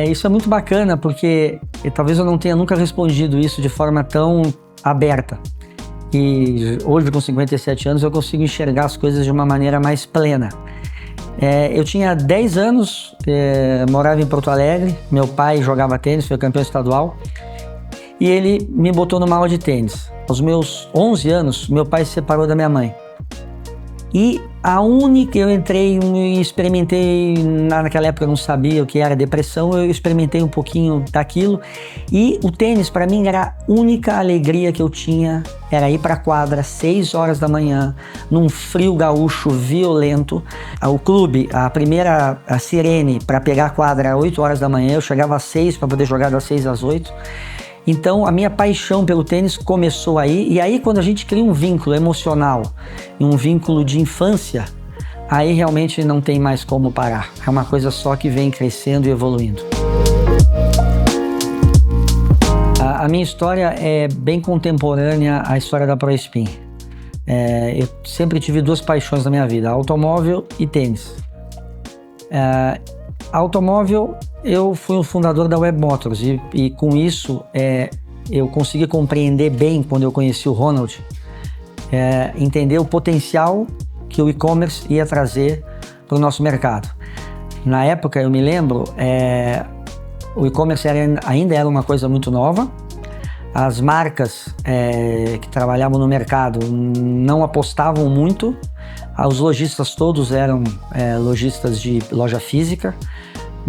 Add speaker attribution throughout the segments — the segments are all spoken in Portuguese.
Speaker 1: Isso é muito bacana, porque talvez eu não tenha nunca respondido isso de forma tão aberta. E hoje, com 57 anos, eu consigo enxergar as coisas de uma maneira mais plena. Eu tinha 10 anos, morava em Porto Alegre, meu pai jogava tênis, foi campeão estadual, e ele me botou numa aula de tênis. Aos meus 11 anos, meu pai se separou da minha mãe. E eu entrei e experimentei, naquela época eu não sabia o que era depressão, eu experimentei um pouquinho daquilo, e o tênis para mim era a única alegria que eu tinha, era ir para a quadra às 6 horas da manhã, num frio gaúcho violento. O clube, a sirene para pegar a quadra às 8 horas da manhã, eu chegava às 6 para poder jogar das 6 às 8. Então, a minha paixão pelo tênis começou aí, e aí quando a gente cria um vínculo emocional, um vínculo de infância, aí realmente não tem mais como parar. É uma coisa só que vem crescendo e evoluindo. A minha história é bem contemporânea à história da ProSpin. Eu sempre tive duas paixões na minha vida, automóvel e tênis. Automóvel, eu fui o fundador da Web Motors e com isso eu consegui compreender bem, quando eu conheci o Ronald, entender o potencial que o e-commerce ia trazer para o nosso mercado. Na época, eu me lembro, o e-commerce ainda era uma coisa muito nova. As marcas que trabalhavam no mercado não apostavam muito. Os lojistas todos eram lojistas de loja física,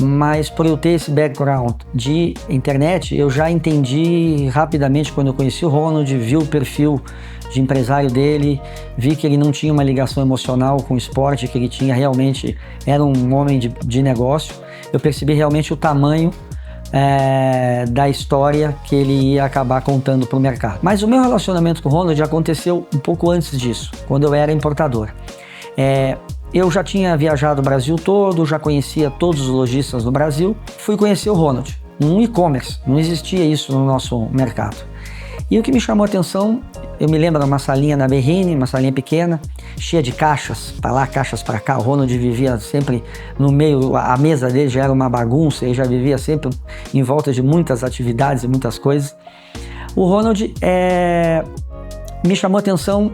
Speaker 1: mas por eu ter esse background de internet, eu já entendi rapidamente quando eu conheci o Ronald, vi o perfil de empresário dele, vi que ele não tinha uma ligação emocional com o esporte, que ele tinha realmente, era um homem de negócio. Eu percebi realmente o tamanho da história que ele ia acabar contando para o mercado. Mas o meu relacionamento com o Ronald aconteceu um pouco antes disso, quando eu era importador. Eu já tinha viajado o Brasil todo, já conhecia todos os lojistas no Brasil, fui conhecer o Ronald, um e-commerce, não existia isso no nosso mercado. E o que me chamou a atenção, eu me lembro de uma salinha na Berrine, uma salinha pequena, cheia de caixas para lá, caixas para cá. O Ronald vivia sempre no meio, a mesa dele já era uma bagunça, ele já vivia sempre em volta de muitas atividades e muitas coisas. O Ronald me chamou a atenção,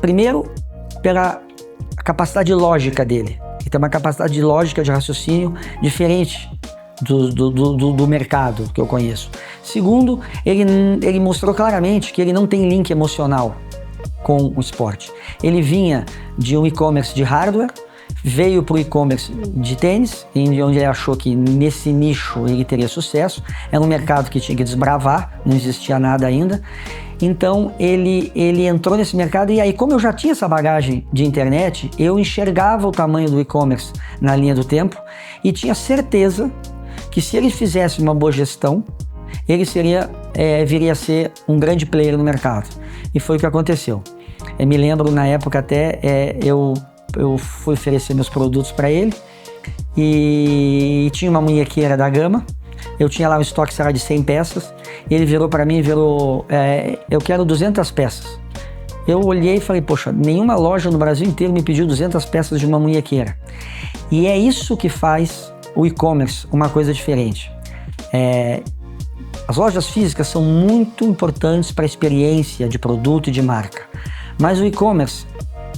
Speaker 1: primeiro, pela capacidade lógica dele. Ele tem uma capacidade de lógica, de raciocínio diferente do mercado que eu conheço. Segundo, ele mostrou claramente que ele não tem link emocional com o esporte. Ele vinha de um e-commerce de hardware, veio para o e-commerce de tênis, onde ele achou que nesse nicho ele teria sucesso. Era um mercado que tinha que desbravar, não existia nada ainda. Então ele entrou nesse mercado, e aí, como eu já tinha essa bagagem de internet, eu enxergava o tamanho do e-commerce na linha do tempo e tinha certeza que se ele fizesse uma boa gestão, ele viria a ser um grande player no mercado. E foi o que aconteceu. Eu me lembro, na época até, eu fui oferecer meus produtos para ele e tinha uma munhequeira da Gama. Eu tinha lá um estoque, será de 100 peças. Ele virou para mim e eu quero 200 peças. Eu olhei e falei, poxa, nenhuma loja no Brasil inteiro me pediu 200 peças de uma munhequeira. E é isso que faz o e-commerce uma coisa diferente. As lojas físicas são muito importantes para a experiência de produto e de marca, mas o e-commerce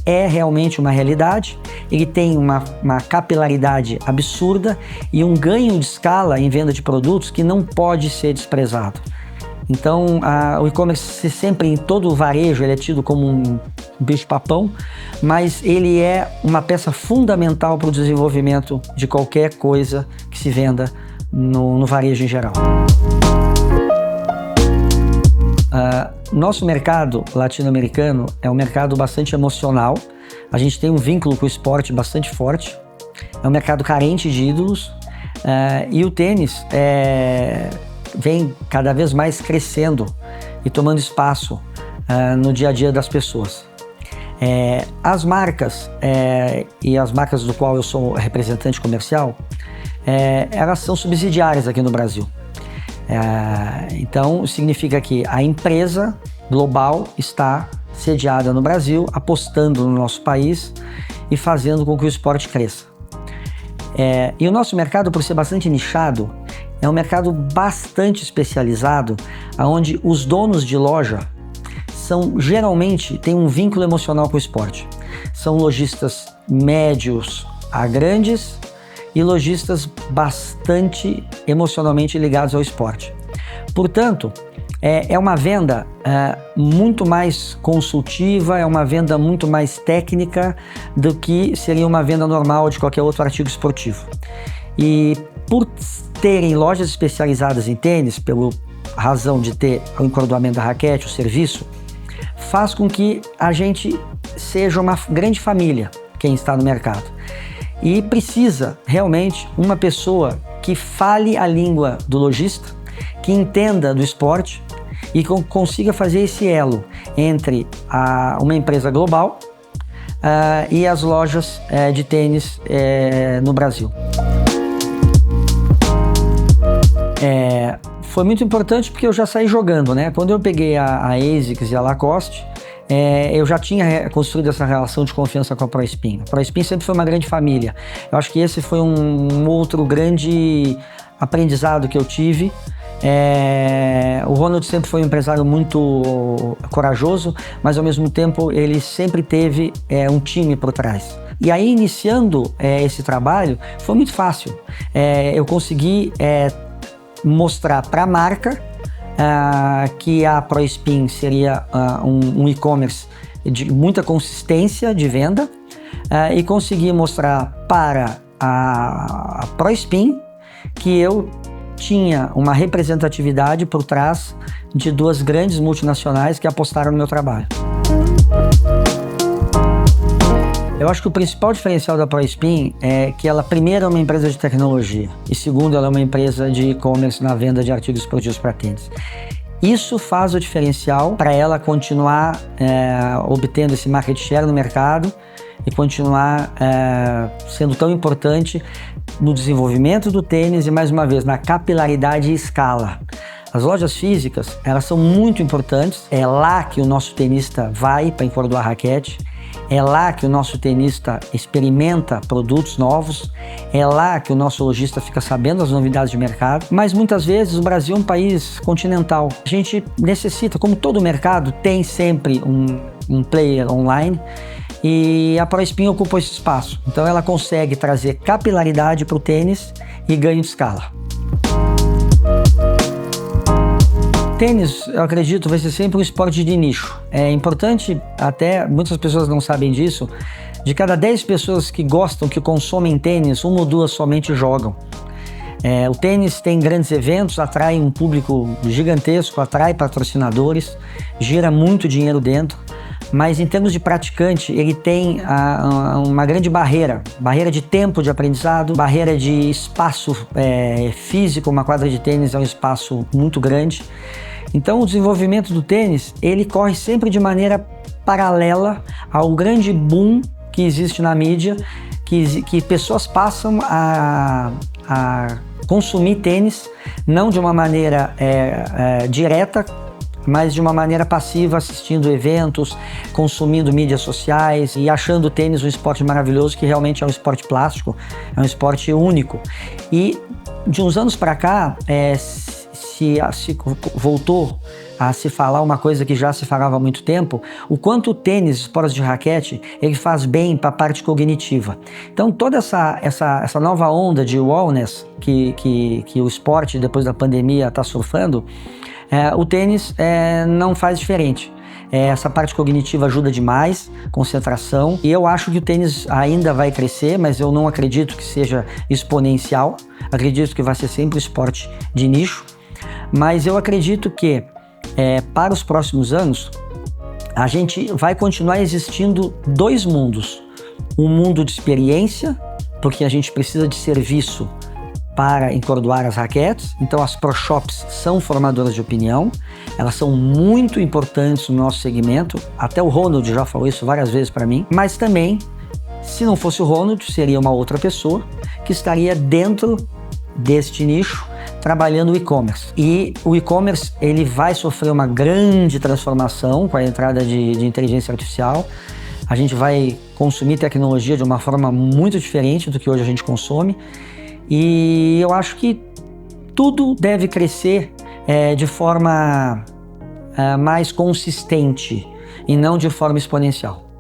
Speaker 1: é realmente uma realidade. Ele tem uma capilaridade absurda e um ganho de escala em venda de produtos que não pode ser desprezado. Então, o e-commerce sempre, em todo o varejo, ele é tido como um bicho-papão, mas ele é uma peça fundamental para o desenvolvimento de qualquer coisa que se venda no varejo em geral. Nosso mercado latino-americano é um mercado bastante emocional. A gente tem um vínculo com o esporte bastante forte. É um mercado carente de ídolos, e o tênis vem cada vez mais crescendo e tomando espaço no dia a dia das pessoas. As marcas e as marcas do qual eu sou representante comercial, elas são subsidiárias aqui no Brasil. Então significa que a empresa global está sediada no Brasil, apostando no nosso país e fazendo com que o esporte cresça. E o nosso mercado, por ser bastante nichado, é um mercado bastante especializado, onde os donos de loja geralmente têm um vínculo emocional com o esporte. São lojistas médios a grandes e lojistas bastante emocionalmente ligados ao esporte. Portanto, é uma venda muito mais consultiva, é uma venda muito mais técnica do que seria uma venda normal de qualquer outro artigo esportivo. E por terem lojas especializadas em tênis, pela razão de ter o encordoamento da raquete, o serviço, faz com que a gente seja uma grande família, quem está no mercado. E precisa realmente uma pessoa que fale a língua do lojista, que entenda do esporte e consiga fazer esse elo entre uma empresa global e as lojas de tênis no Brasil. Foi muito importante porque eu já saí jogando, né? Quando eu peguei a ASICS e a Lacoste, eu já tinha construído essa relação de confiança com a ProSpin. A ProSpin sempre foi uma grande família. Eu acho que esse foi um outro grande aprendizado que eu tive. O Ronald sempre foi um empresário muito corajoso, mas ao mesmo tempo ele sempre teve um time por trás. E aí, iniciando esse trabalho, foi muito fácil. Eu consegui mostrar para a marca que a ProSpin seria um e-commerce de muita consistência de venda e consegui mostrar para a ProSpin que eu tinha uma representatividade por trás de duas grandes multinacionais que apostaram no meu trabalho. Eu acho que o principal diferencial da ProSpin é que ela, primeiro, é uma empresa de tecnologia e, segundo, ela é uma empresa de e-commerce na venda de artigos esportivos para tênis. Isso faz o diferencial para ela continuar obtendo esse market share no mercado e continuar sendo tão importante no desenvolvimento do tênis e, mais uma vez, na capilaridade e escala. As lojas físicas, elas são muito importantes, é lá que o nosso tenista vai para encordoar a raquete, é lá que o nosso tenista experimenta produtos novos, é lá que o nosso lojista fica sabendo as novidades de mercado, mas muitas vezes o Brasil é um país continental. A gente necessita, como todo mercado, tem sempre um player online e a ProSpin ocupa esse espaço. Então ela consegue trazer capilaridade para o tênis e ganho de escala. Tênis, eu acredito, vai ser sempre um esporte de nicho. É importante, até muitas pessoas não sabem disso, de cada 10 pessoas que gostam, que consomem tênis, 1 ou 2 somente jogam. O tênis tem grandes eventos, atrai um público gigantesco, atrai patrocinadores, gira muito dinheiro dentro, mas em termos de praticante, ele tem uma grande barreira de tempo de aprendizado, barreira de espaço físico. Uma quadra de tênis é um espaço muito grande. Então o desenvolvimento do tênis, ele corre sempre de maneira paralela ao grande boom que existe na mídia, que pessoas passam a consumir tênis, não de uma maneira direta, mas de uma maneira passiva, assistindo eventos, consumindo mídias sociais e achando o tênis um esporte maravilhoso, que realmente é um esporte plástico, é um esporte único. E de uns anos para cá, se voltou a se falar uma coisa que já se falava há muito tempo, o quanto o tênis, esportes de raquete, ele faz bem para a parte cognitiva. Então toda essa nova onda de wellness que o esporte, depois da pandemia, está surfando, o tênis não faz diferente. Essa parte cognitiva ajuda demais, concentração, e eu acho que o tênis ainda vai crescer, mas eu não acredito que seja exponencial, acredito que vai ser sempre um esporte de nicho, mas eu acredito que para os próximos anos a gente vai continuar existindo 2 mundos, um mundo de experiência, porque a gente precisa de serviço para encordoar as raquetes. Então as Pro Shops são formadoras de opinião, elas são muito importantes no nosso segmento, até o Ronald já falou isso várias vezes para mim, mas também, se não fosse o Ronald, seria uma outra pessoa que estaria dentro deste nicho, trabalhando o e-commerce. E o e-commerce, ele vai sofrer uma grande transformação com a entrada de inteligência artificial. A gente vai consumir tecnologia de uma forma muito diferente do que hoje a gente consome. E eu acho que tudo deve crescer de forma mais consistente e não de forma exponencial.